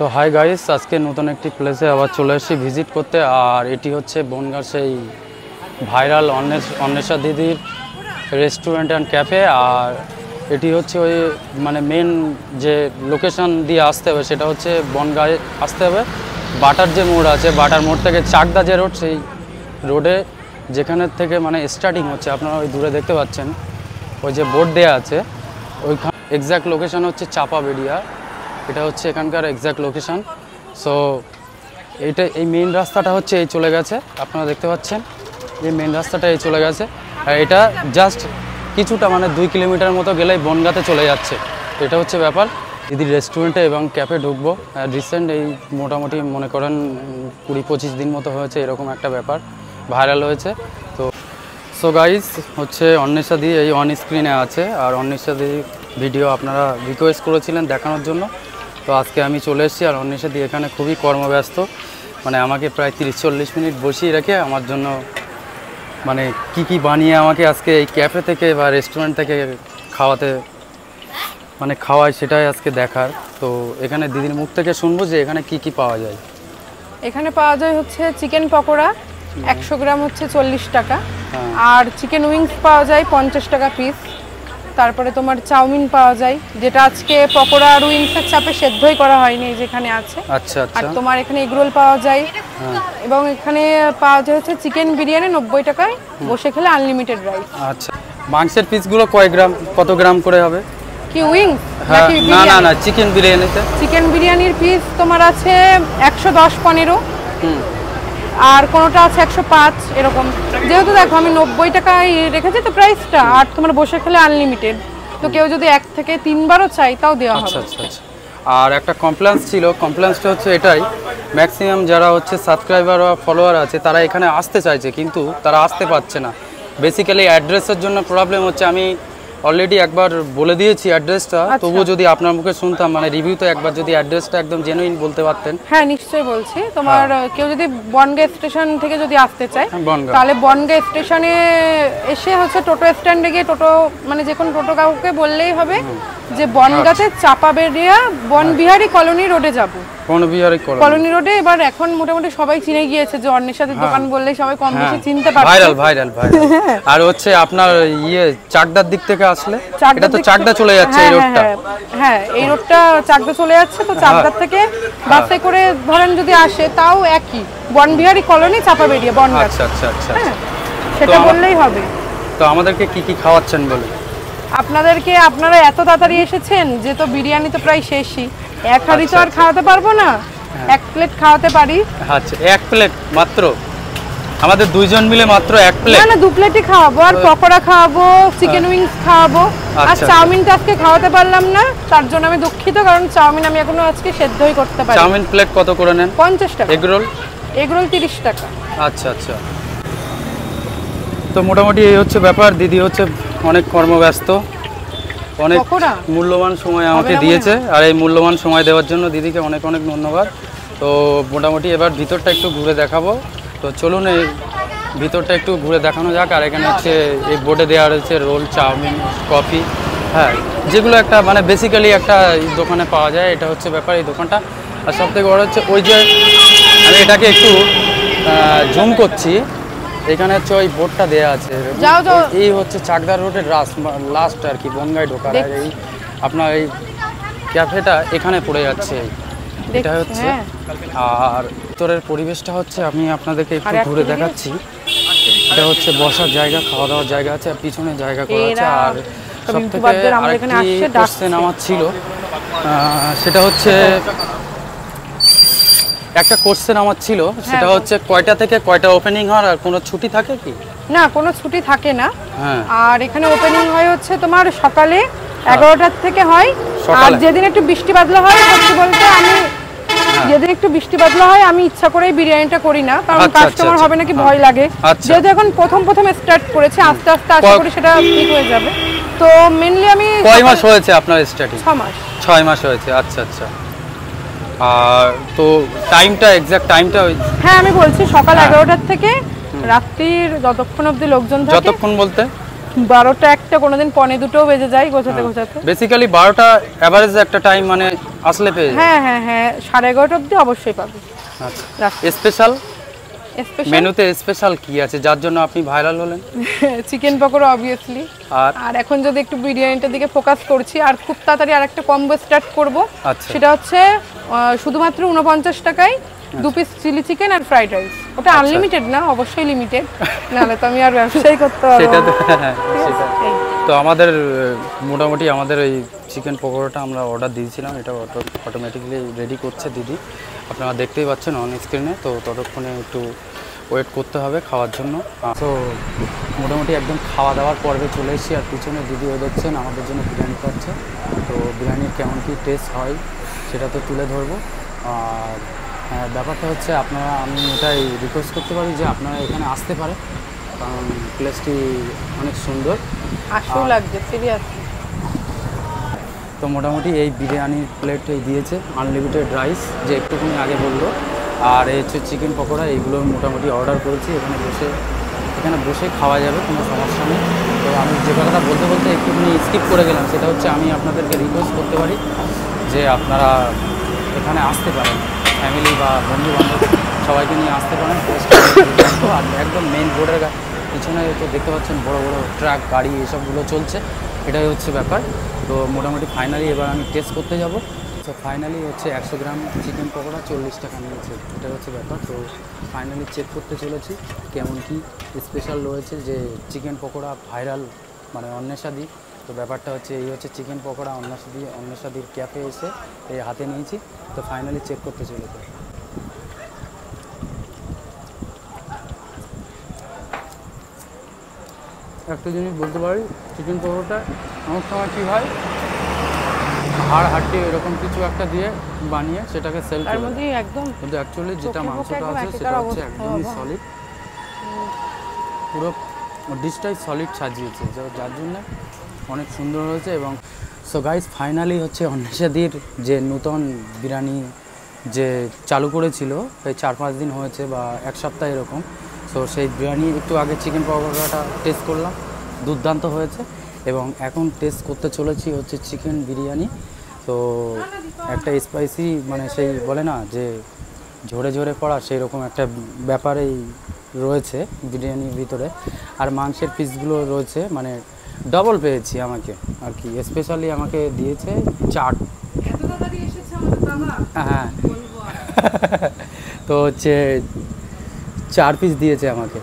So hi guys, আজকে নতুন একটি প্লেসে আবার চলে এসেছি ভিজিট করতে। আর এটি হচ্ছে বনগাঁর সেই ভাইরাল অন্বেষা দিদির রেস্টুরেন্ট অ্যান্ড ক্যাফে। আর এটি হচ্ছে ওই মানে মেন যে লোকেশন দিয়ে আসতে হবে সেটা হচ্ছে বনগাঁয়ে আসতে হবে। বাটার যে মোড় আছে, বাটার মোড় থেকে চাকদা যে রোড, সেই রোডে যেখানের থেকে মানে স্টার্টিং হচ্ছে, আপনারা ওই দূরে দেখতে পাচ্ছেন ওই যে বোর্ড দেওয়া আছে, ওইখানে এক্স্যাক্ট লোকেশন হচ্ছে চাপাবেড়িয়া। এটা হচ্ছে এখানকার এক্স্যাক্ট লোকেশন। সো এই মেন রাস্তাটা হচ্ছে এই চলে গেছে, আপনারা দেখতে পাচ্ছেন এই মেন রাস্তাটা এই চলে গেছে। আর এটা জাস্ট কিছুটা মানে 2 কিলোমিটার মতো গেলেই বনগাঁতে চলে যাচ্ছে। এটা হচ্ছে ব্যাপার। দিদির রেস্টুরেন্টে এবং ক্যাফে ঢুকবো। রিসেন্ট এই মোটামুটি মনে করেন 20-25 দিন মতো হয়েছে, এরকম একটা ব্যাপার ভাইরাল হয়েছে। তো সো গাইস হচ্ছে অন্বেষা দি এই অন স্ক্রিনে আছে। আর অন্বেষা দি ভিডিও আপনারা রিকোয়েস্ট করেছিলেন দেখানোর জন্য, তো আজকে আমি চলে এসেছি। আর অন্বেষা দি এখানে খুবই কর্মব্যস্ত, মানে আমাকে প্রায় 30-40 মিনিট বসিয়ে রেখে আমার জন্য মানে কি বানিয়ে আমাকে আজকে এই ক্যাফে থেকে বা রেস্টুরেন্ট থেকে খাওয়ায় সেটাই আজকে দেখার। তো এখানে দিদির মুখ থেকে শুনবো যে এখানে কি পাওয়া যায়। এখানে পাওয়া যায় হচ্ছে চিকেন পকোড়া 100 গ্রাম হচ্ছে 40 টাকা, আর চিকেন উইংস পাওয়া যায় 50 টাকা পিস। তারপরে তোমার চাউমিন পাওয়া যায়, যেটা আজকে পকোড়া আর উইংসের চাপে সেদ্ধই করা হয়নি, যেখানে আছে। আচ্ছা। আর তোমার এখানে এগ রোল পাওয়া যায়, এবং এখানে পাওয়া যায় হচ্ছে চিকেন বিরিয়ানি 90 টাকায়, বসে খেলে আনলিমিটেড রাইস। আচ্ছা, মাংসের পিসগুলো কত গ্রাম করে হবে? কি উইংস নাকি বিরিয়ানি? না চিকেন বিরিয়ানিতে। চিকেন বিরিয়ানির পিস তোমার আছে 110-15, আর কোনোটা আছে 105 এরকম। যেহেতু দেখো আমি 90 টাকায় রেখেছি তো প্রাইসটা, আর তোমার বসে খেলে আনলিমিটেড। তো কেউ যদি 1 থেকে 3 বারও চাই তাও দেওয়া হবে। আচ্ছা। আর একটা কমপ্লেন্স ছিল, কমপ্লেন্সটা হচ্ছে এটাই, ম্যাক্সিমাম যারা হচ্ছে সাবস্ক্রাইবার বা ফলোয়ার আছে তারা এখানে আসতে চাইছে কিন্তু তারা আসতে পারছে না। বেসিক্যালি অ্যাড্রেসের জন্য প্রবলেম হচ্ছে। আমি অলরেডি একবার বলে দিয়েছি অ্যাড্রেসটা, তবুও যদি আপনার মুখে শুনতাম, মানে রিভিউতে একবার যদি অ্যাড্রেসটা একদম জেনুইন বলতে পারতেন। হ্যাঁ নিশ্চয়ই বলছি। তোমার কেউ যদি বনগাঁ স্টেশন থেকে যদি আসতে চায় তাহলে বনগাঁ স্টেশনে এসে হচ্ছে টোটো স্ট্যান্ডে গিয়ে টোটো মানে যে কোনো টোটো কাউকে বললেই হবে যে বনগাঁতে চাপাবেড়িয়া বনবিহারী কলোনি রোডে যাব। বনবিহারী কলোনি রোডে। এবার এখন মোটামুটি সবাই চিনে গিয়েছে যে অন্বেষাদের দোকান বললেই সবাই কম বেশি চিনতে পারে। ভাইরাল। আর হচ্ছে আপনার চাকদার দিক থেকে আসলে এটা তো চাকদা চলে যাচ্ছে এই রোডটা। হ্যাঁ এই রোডটা চাকদা চলে যাচ্ছে। তো চাকদার থেকে বাসে করে ধরেন যদি আসে তাও একই, বনবিহারী কলোনি চাপাবেড়িয়া বনগাঁ। আচ্ছা। সেটা বললেই হবে। তো আমাদেরকে কি খাওয়াচ্ছেন বলে? আপনারা এত তাড়াতাড়ি এসেছেন যে তো বিরিয়ানি তো প্রায় শেষই। এক হাঁড়ি তো আর খাওয়াতে পারবো না, 1 প্লেট খাওয়াতে পারি। আচ্ছা 1 প্লেট মাত্র? আমাদের 2 জন মিলে মাত্র 1 প্লেট? না 2 প্লেটই খাওয়াবো, আর পকোড়া খাওয়াবো, চিকেন উইংস খাওয়াবো। আর চাউমিনটা আজকে খাওয়াতে পারলাম না, তার জন্য আমি দুঃখিত, কারণ চাউমিন আমি এখনো আজকে সেদ্ধই করতে পারি। চাউমিন প্লেট কত করে নেন? 50 টাকা। এগ রোল 30 টাকা। আচ্ছা। তো মোটামুটি এই হচ্ছে ব্যাপার। দিদি হচ্ছে অনেক কর্মব্যস্ত, অনেক মূল্যবান সময় আমাকে দিয়েছে। আর এই মূল্যবান সময় দেওয়ার জন্য দিদিকে অনেক ধন্যবাদ। তো মোটামুটি এবার ভিতরটা একটু ঘুরে দেখাবো। তো চলুন এই ভিতরটা একটু ঘুরে দেখানো যাক। আর এখানে হচ্ছে এই বোর্ডে দেওয়া রয়েছে রোল, চাউমিন, কফি, হ্যাঁ, যেগুলো একটা মানে বেসিক্যালি একটা দোকানে পাওয়া যায়। এটা হচ্ছে ব্যাপার এই দোকানটা। আর সবথেকে বড় হচ্ছে ওই যে আমি এটাকে একটু জুম করছি, এখানে হচ্ছে ওই বোর্ডটা দেওয়া আছে। এই হচ্ছে চাকদা রোডের লাস্ট আর কি, বনগাঁয় ঢোকার। আর এই আপনার এই ক্যাফেটা এখানে পড়ে যাচ্ছে, এটা হচ্ছে। আর ভিতরের পরিবেশটা হচ্ছে আমি আপনাদেরকে একটু ঘুরে দেখাচ্ছি। এটা হচ্ছে বসার জায়গা, খাওয়া দাওয়ার জায়গা আছে, আর পিছনে জায়গা করা আছে। আর সবথেকে আরেকটি কোশ্চেন আমার ছিল, সেটা হচ্ছে একটা কোশ্চেন আমার ছিল, সেটা হচ্ছে কয়টা থেকে কয়টা ওপেনিং হয় আর কোনো ছুটি থাকে কি? না কোনো ছুটি থাকে না। আর এখানে ওপেনিং হয় হচ্ছে তোমার সকালে 11টার থেকে হয়। আর যেদিন একটু বৃষ্টি বাদলা হয়, সত্যি বলতে আমি যেদিন একটু বৃষ্টি বাদলা হয় আমি ইচ্ছা করেই বিরিয়ানিটা করি না, কারণ কাস্টমার হবে নাকি ভয় লাগে। যেহেতু এখন প্রথম স্টার্ট করেছে, আস্তে আস্তে আশা করি সেটা ঠিক হয়ে যাবে। তো মেইনলি আমি কয় মাস হয়েছে আপনার স্টার্টিং? 6 মাস হয়েছে। আচ্ছা। আর তো টাইমটা এক্সাক্ট টাইমটা? হ্যাঁ আমি বলছি, সকাল 11টার থেকে রাত্রির যতক্ষণ অবধি লোকজন থাকে। যতক্ষণ বলতে 12টা 1টা, কোনোদিন 1:45 বেজে যায় গোছাতে। বেসিক্যালি 12টা এভারেজ একটা টাইম, মানে আসলে পেয়ে যাবে। হ্যাঁ হ্যাঁ হ্যাঁ 11:30 অবধি অবশ্যই পাবে। আচ্ছা স্পেশাল মেনুতে স্পেশাল কি আছে যার জন্য আপনি ভাইরাল হলেন? চিকেন পকোড়া অবভিয়াসলি, আর এখন যদি একটু বিরিয়ানিটার দিকে ফোকাস করছি, আর খুব তাড়াতাড়ি আরেকটা কম্বো স্টার্ট করব। সেটা হচ্ছে শুধুমাত্র 49 টাকায় 2 পিস চিলি চিকেন আর ফ্রাইড রাইস। ওটা আনলিমিটেড না, অবশ্যই লিমিটেড, নাহলে তো আমি আর ব্যবসাই করতে পারবো সেটা তো তো আমাদের মোটামুটি আমাদের এই চিকেন পকোড়াটা আমরা অর্ডার দিয়েছিলাম, এটা অটোমেটিক্যালি রেডি করছে দিদি, আপনারা দেখতেই পাচ্ছেন অন স্ক্রিনে। তো ততক্ষণে একটু ওয়েট করতে হবে খাওয়ার জন্য। তো মোটামুটি একদম খাওয়া দাওয়ার পর্বে চলে এসেছি, আর পিছনে দিদিও দেখছেন আমাদের জন্য বিরিয়ানি করছে। তো বিরিয়ানির কেমন কী টেস্ট হয় সেটা তো তুলে ধরবো। আর ব্যাপারটা হচ্ছে আপনারা, আমি এটাই রিকোয়েস্ট করতে পারি যে আপনারা এখানে আসতে পারে, কারণ প্লেসটি অনেক সুন্দর, আসলেও লাগছে সিরিয়াস। তো মোটামুটি এই বিরিয়ানির প্লেটটাই দিয়েছে, আনলিমিটেড রাইস যে একটুখানি আগে বললো, আর এই হচ্ছে চিকেন পকোড়া, এইগুলো মোটামুটি অর্ডার করেছি। এখানে বসে খাওয়া যাবে, কোনো সমস্যা নেই। তো আমি যে কথাটা বলতে বলতে একটুখানি স্কিপ করে গেলাম, সেটা হচ্ছে আমি আপনাদেরকে রিকোয়েস্ট করতে পারি যে আপনারা এখানে আসতে পারেন, ফ্যামিলি বা বন্ধুবান্ধব সবাইকে নিয়ে আসতে পারেন। আর একদম মেইন রোডের পিছনে তো দেখতে পাচ্ছেন বড় বড় ট্রাক গাড়ি এসবগুলো চলছে, এটাই হচ্ছে ব্যাপার। তো মোটামুটি ফাইনালি এবার আমি টেস্ট করতে যাব। তো ফাইনালি হচ্ছে 100 গ্রাম চিকেন পকোড়া 40 টাকা নিয়েছে, এটা হচ্ছে ব্যাপার। তো ফাইনালি চেক করতে চলেছি কেমন কি স্পেশাল রয়েছে, যে চিকেন পকোড়া ভাইরাল মানে অন্বেষাদি। তো ব্যাপারটা হচ্ছে এই হচ্ছে চিকেন পকোড়া অন্বেষাদির ক্যাফে এসে এই হাতে নিয়েছি। তো ফাইনালি চেক করতে চলেছে। একটা জিনিস বলতে পারি, চিকেন পকোড়াটা অনেক সময় কী হয়, হাড় হাড্ডি এরকম কিছু একটা দিয়ে বানিয়ে সেটাকে সেল করে, কিন্তু অ্যাকচুয়ালি যেটা মাংসটা আছে সেটা হচ্ছে একদমই সলিড, পুরো ডিশটাই সলিড সাজিয়েছে, যার জন্য অনেক সুন্দর হয়েছে। এবং সো গাইস ফাইনালি হচ্ছে অন্বেষাদির যে নতুন বিরিয়ানি যে চালু করেছিল, এই 4-5 দিন হয়েছে বা 1 সপ্তাহ এরকম। সো সেই বিরিয়ানি একটু আগে চিকেন পকোড়াটা টেস্ট করলাম, দুর্দান্ত হয়েছে। এবং এখন টেস্ট করতে চলেছি হচ্ছে চিকেন বিরিয়ানি। তো একটা স্পাইসি মানে সেই বলে না যে ঝরে ঝরে পড়া, সেই রকম একটা ব্যাপারেই রয়েছে বিরিয়ানির ভিতরে। আর মাংসের পিসগুলো রয়েছে মানে ডবল পেয়েছি আমাকে আর কি, স্পেশালি আমাকে দিয়েছে চাট। হ্যাঁ তো হচ্ছে 4 পিস দিয়েছে আমাকে,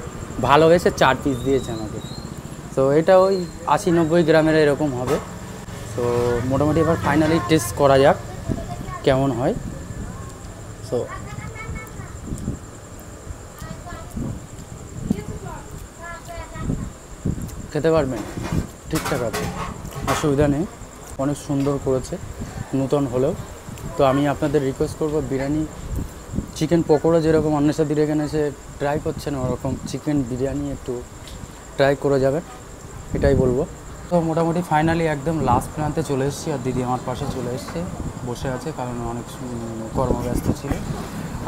ভালোবেসে 4 পিস দিয়েছে আমাকে। তো এটা ওই 80-90 গ্রামের এরকম হবে। তো মোটামুটি এবার ফাইনালি টেস্ট করা যাক কেমন হয়। সো খেতে পারবেন, ঠিকঠাক আছে, অসুবিধা নেই, অনেক সুন্দর করেছে নতুন হলেও। তো আমি আপনাদের রিকোয়েস্ট করবো, বিরিয়ানি চিকেন পকোড়া যেরকম অন্বেষাদির এখানে এসে ট্রাই করছেন, ওরকম চিকেন বিরিয়ানি একটু ট্রাই করে যাবেন, এটাই বলবো। তো মোটামুটি ফাইনালি একদম লাস্ট প্রান্তে চলে এসেছি, আর দিদি আমার পাশে চলে এসছে, বসে আছে, কারণ অনেক কর্মব্যস্ত ছিল।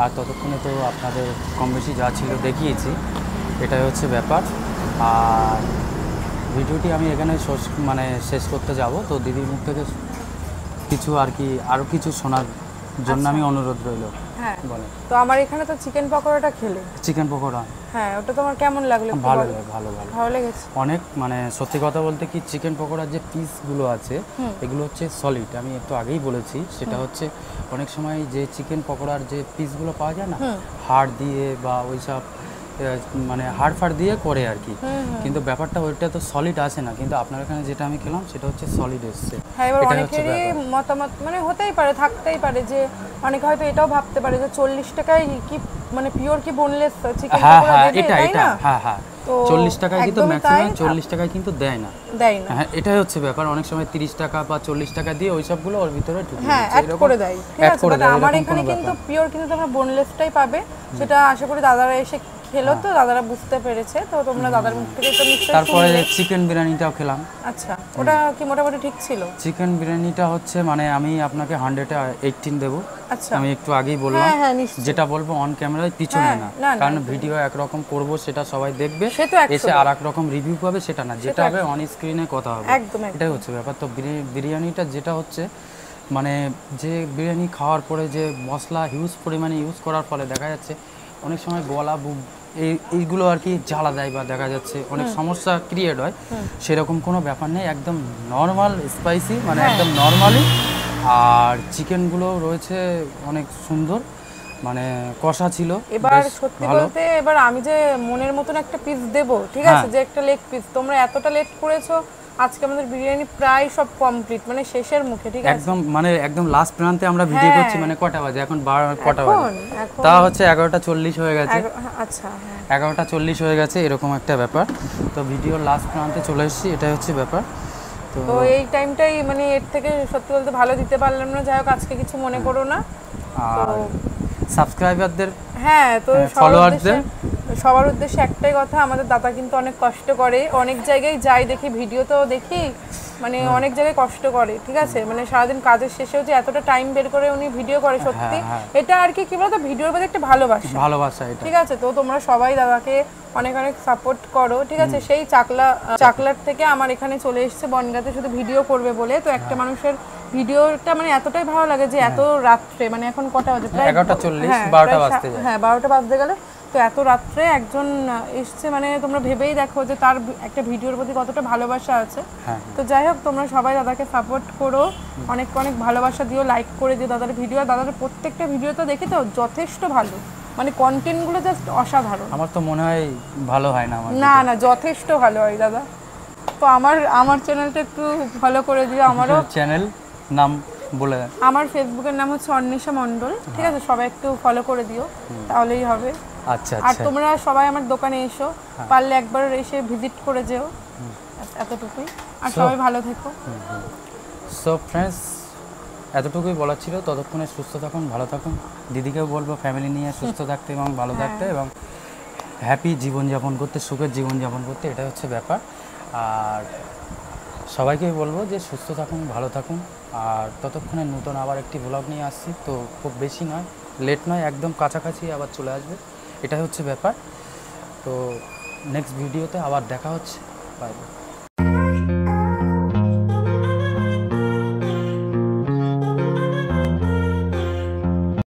আর ততক্ষণে তো আপনাদের কম বেশি যা ছিল দেখিয়েছি, এটাই হচ্ছে ব্যাপার। আর ভিডিওটি আমি এখানে শেষ করতে যাব। তো দিদির মুখ থেকে কিছু আর কি আরও কিছু শোনার জন্য আমি অনুরোধ রইল। হ্যাঁ বলেন। তো আমার এখানে তো চিকেন পকোড়াটা খেলে, চিকেন পকোড়া, হ্যাঁ ওটা তোমার কেমন লাগলো? ভালো লাগে, ভালো লেগেছে অনেক। মানে সত্যি কথা বলতে কি, চিকেন পকোড়ার যে পিসগুলো আছে এগুলো হচ্ছে সলিড, আমি একটু আগেই বলেছি। সেটা হচ্ছে অনেক সময় যে চিকেন পকোড়ার যে পিসগুলো পাওয়া যায় না, হাড় দিয়ে বা ওইসব মানে হাড় ফাড় দিয়ে করে আর কি, কিন্তু ব্যাপারটা ওইটা তো সলিড আসে না। কিন্তু আপনার এখানে যেটা আমি খেলাম সেটা হচ্ছে সলিড এসছে। হ্যাঁ, এবার অনেকেরই মতামত মানে হতেই পারে, থাকতেই পারে যে অনেকে হয়তো এটাও ভাবতে পারে যে 40 টাকায় কি মানে পিওর কি বোনলেস চিকেন পকোড়া দেবে, তাই না? হ্যাঁ হ্যাঁ 40 টাকায় কিন্তু ম্যাক্সিমাম 40 টাকায় কিন্তু দেয় না। হ্যাঁ এটাই হচ্ছে ব্যাপার, অনেক সময় 30 টাকা বা 40 টাকা দিয়ে ওই সবগুলো ওর ভিতরে ঢুকিয়ে দিচ্ছে, হ্যাঁ অ্যাড করে দেয়। ঠিক আছে, আমার এখানে কিন্তু পিওর কিন্তু তোমরা বোনলেসটাই পাবে, সেটা আশা করি দাদারা এসে খেলো, তো দাদারা বুঝতে পেরেছে। তো তোমরা দাদার মুখ থেকে তো নিশ্চয়ই তারপরে চিকেন বিরিয়ানিটাও খেলাম। আচ্ছা, ওটা কি মোটামুটি ঠিক ছিল? চিকেন বিরিয়ানিটা হচ্ছে মানে আমি আপনাকে 100-এ 18 দেবো। আচ্ছা, আমি একটু আগেই বললাম, যেটা বলবো অন ক্যামেরায় পিছনে না, কারণ ভিডিও একরকম করব সেটা সবাই দেখবে, এসে আর এক রকম রিভিউ পাবে সেটা না, যেটা হবে অন স্ক্রিনে কথা হবে, এটাই হচ্ছে ব্যাপার। তো বিরিয়ানিটা যেটা হচ্ছে মানে যে বিরিয়ানি খাওয়ার পরে যে মশলা হিউজ পরিমাণে ইউজ করার ফলে দেখা যাচ্ছে অনেক সময় গলা বুক এইগুলো আর কি জ্বালা দেয় বা দেখা যাচ্ছে অনেক সমস্যা ক্রিয়েট হয়, সেরকম কোনো ব্যাপার নেই, একদম নর্মাল স্পাইসি, মানে একদম নর্মালি। আর চিকেনগুলো রয়েছে অনেক সুন্দর, মানে কষা ছিল। এবার সত্যি বলতে এবার আমি যে মনের মতন একটা পিস দেব, ঠিক আছে, যে একটা লেগ পিস, তোমরা এতটা লেট করেছো, আজকে আমাদের বিরিয়ানি প্রায় সব কমপ্লিট, মানে শেষের মুখে, ঠিক আছে, একদম মানে একদম লাস্ট প্রান্তে আমরা ভিডিও করছি। মানে কটা বাজে এখন? কটা বাজে? তা হচ্ছে 11:40 হয়ে গেছে। আচ্ছা, 11:40 হয়ে গেছে, এরকম একটা ব্যাপার। তো ভিডিওর লাস্ট প্রান্তে চলে এসেছি, এটাই হচ্ছে ব্যাপার। তো এই টাইমটাই মানে এর থেকে সত্যি বলতে ভালো দিতে পারলাম না, যাই হোক আজকে কিছু মনে করো না। আর সাবস্ক্রাইবারদের, হ্যাঁ, তো ফলোয়ারদের সবার উদ্দেশ্যে একটাই কথা, আমাদের দাদা কিন্তু অনেক কষ্ট করে, অনেক জায়গায় যাই দেখি, ভিডিওতেও দেখি, মানে অনেক জায়গায় কষ্ট করে, ঠিক আছে, মানে সারাদিন কাজের শেষেও যে এতটা টাইম বের করে উনি ভিডিও করে, সত্যি এটা আর কি বলতো ভিডিওর প্রতি একটা ভালোবাসা এটা, ঠিক আছে। তো তোমরা সবাই দাদাকে অনেক অনেক সাপোর্ট করো, ঠিক আছে। সেই চাকলার থেকে আমার এখানে চলে এসেছে বনগাঁতে শুধু ভিডিও করবে বলে। তো একটা মানুষের ভিডিওটা মানে এতটাই ভালো লাগে যে এত রাত্রে, মানে এখন কটা বাজে? প্রায় 11:40, 12টা বাজতে যায়। হ্যাঁ, 12টা বাজতে গেলে। তো এত রাত্রে একজন এসছে, মানে তোমরা ভেবেই দেখো যে তার একটা ভিডিওর প্রতি কতটা ভালোবাসা আছে। তো যাই হোক, তোমরা সবাই দাদাকে সাপোর্ট করো, অনেক অনেক ভালোবাসা দিও, লাইক করে দিও দাদার ভিডিও। দাদার প্রত্যেকটা ভিডিও তো দেখি তো যথেষ্ট ভালো, মানে কন্টেন্টগুলো জাস্ট অসাধারণ। আমার তো মনে হয় ভালো হয় না। না, যথেষ্ট ভালো হয় দাদা। তো আমার চ্যানেলটা একটু ফলো করে দিও। আমারও চ্যানেল নাম বলে দেন। আমার ফেসবুকের নাম হচ্ছে অন্বেষা মণ্ডল, ঠিক আছে, সবাই একটু ফলো করে দিও, তাহলেই হবে। আচ্ছা, আর তোমরা সবাই আমার দোকানে এসো, পারলে একবার এসে ভিজিট করে যেও, এতটুকুই। আর সবাই ভালো থেকো। সো ফ্রেন্ডস, এতটুকুই বলার ছিল। ততক্ষণে সুস্থ থাকুন, ভালো থাকুন। দিদিকেও বলবো ফ্যামিলি নিয়ে সুস্থ থাকতে এবং ভালো থাকতে এবং হ্যাপি জীবনযাপন করতে, সুখের জীবনযাপন করতে, এটা হচ্ছে ব্যাপার। আর সবাইকেই বলবো যে সুস্থ থাকুন, ভালো থাকুন। আর ততক্ষণে নতুন আবার একটি ব্লগ নিয়ে আসছি, তো খুব বেশি নয়, লেট নয়, একদম কাছাকাছি আবার চলে আসবে, এটাই হচ্ছে ব্যাপার। তো নেক্সট ভিডিওতে আবার দেখা হচ্ছে। Bye bye.